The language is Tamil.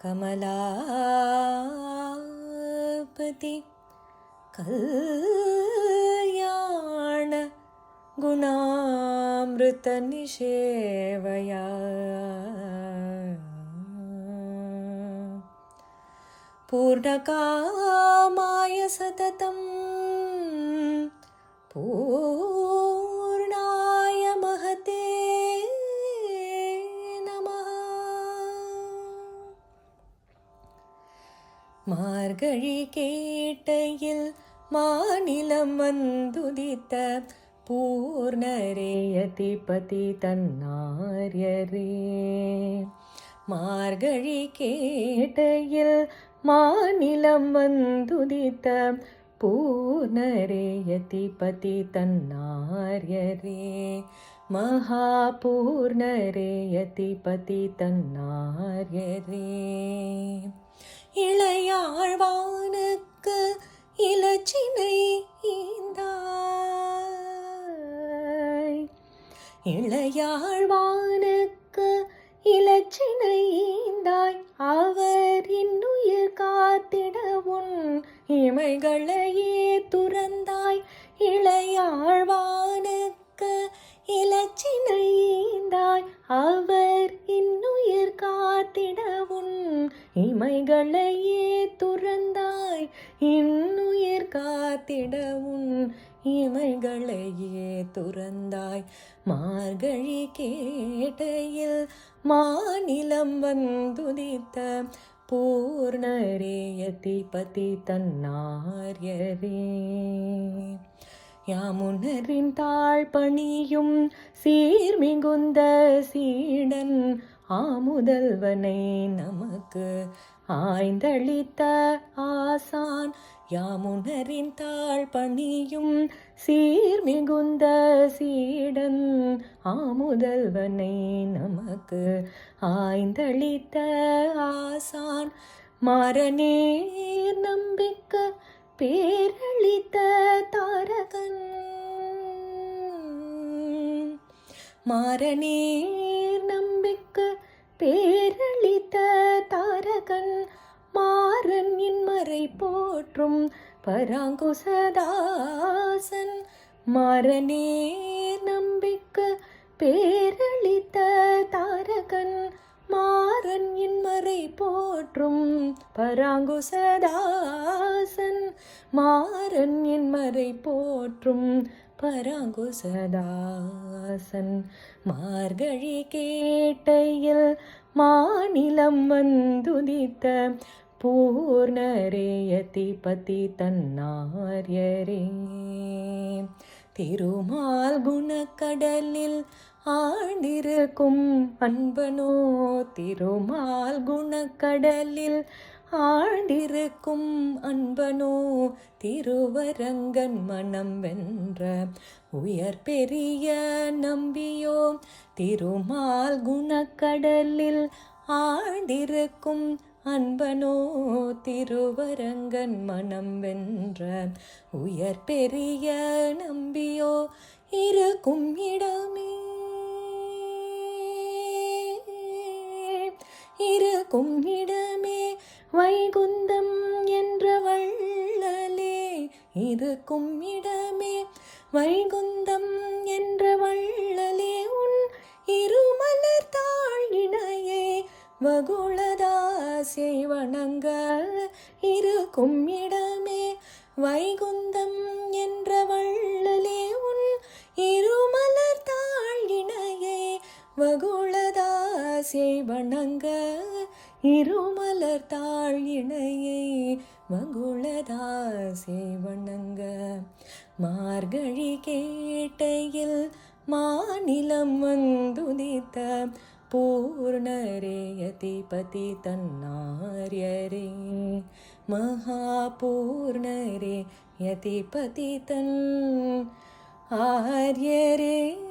कमलापति कल्याण गुणामृत निषेवया पूर्णकामाय सततं पूर्णाय महते नमः। மார்கழி கேட்டையில் மாநிலம் வந்துதித்த பூர்ணரே யதிபதி தன்னார்யரே. மார்கழி கேட்டையில் மாநிலம் வந்துதித்த பூர்ணரே யதிபதி தன்னார்யரே. மகாபூர்ணரே யதிபதி தன்னார்யரே. இளையாழ்வானுக்கு இலச்சினை ஈந்தாய். இளையாழ்வானுக்கு இலச்சினை ஈந்தாய். அவர் இன்னுயிர் காத்திட உன் இமைகளையே துறந்தாய். இளையாழ்வானுக்கு இலச்சினை ஈந்தாய். அவர் இன்னுயிர் காத்திட உன் இமைகளையே துறந்தாய். இன்னுயிர் காத்திட உன் இமைகளையே துறந்தாய். மார்கழி கேட்டையில் மாநிலம் வந்துதித்த பூர்ணரே யதிபதி தன்னார்யரே. யாமுனரின் தாழ் பணியும் சீர்மிகுந்த சீடன் ஆமுதல்வனை நமக்கு ஆய்ந்தளித்த ஆசான். யாமுனரின் தாழ் பணியும் சீர்மிகுந்த சீடன் ஆமுதல்வனை நமக்கு ஆய்ந்தளித்த ஆசான். மாறநேர் நம்பிக்க பேரளித்த தாரகன். மாறநேர் நம்பிக்க பேரளித்த தாரகன். மாறன் இன்மறை போற்றும் பராங்குசதாசன். மாறநேர் நம்பிக்க பேரளித்த தாரகன். மாறன் இன்மறை போற்றும் பராங்குசதாசன். மாறன் இன்மறை போற்றும் பராங்குசதாசன். மார்கழி கேட்டையில் மாநிலம் வந்துதித்த பூர்ணரே யதிபதி தன்னார்யரே. திருமால் குணக்கடலில் ஆழ்ந்திருக்கும் அன்பனோ. திருமால் குணக்கடலில் ஆழ்ந்திருக்கும் அன்பனோ. திருவரங்கன் மனம் வென்ற உயர் பெரிய நம்பியோ. திருமால் குணக்கடலில் ஆழ்ந்திருக்கும் அன்பனோ. திருவரங்கன் மனம் வென்ற உயர் பெரிய நம்பியோ. இருக்கும் இடமே இருக்கும் இடமே வைகுந்தம் என்ற வள்ளலே. இருக்கும் இடமே வைகுந்தம் என்ற வள்ளலே. உன் இருமலர் தாழ் இணையே வகுளதாசை வணங்க. இருக்கும் இடமே வைகுந்தம் என்ற வள்ளலே. உன் இருமலர் தாழ் இணையே வகுளதாசை வணங்க. இருமலர் தாழ் இணையை வகுளதாசை வணங்க. மார்கழி கேட்டையில் மாநிலம் வந்துதித்த பூர்ணரே யதிபதி தன்னார்யரே. மகாபூர்ணரே யதிபதி தன் ஆர்யரே.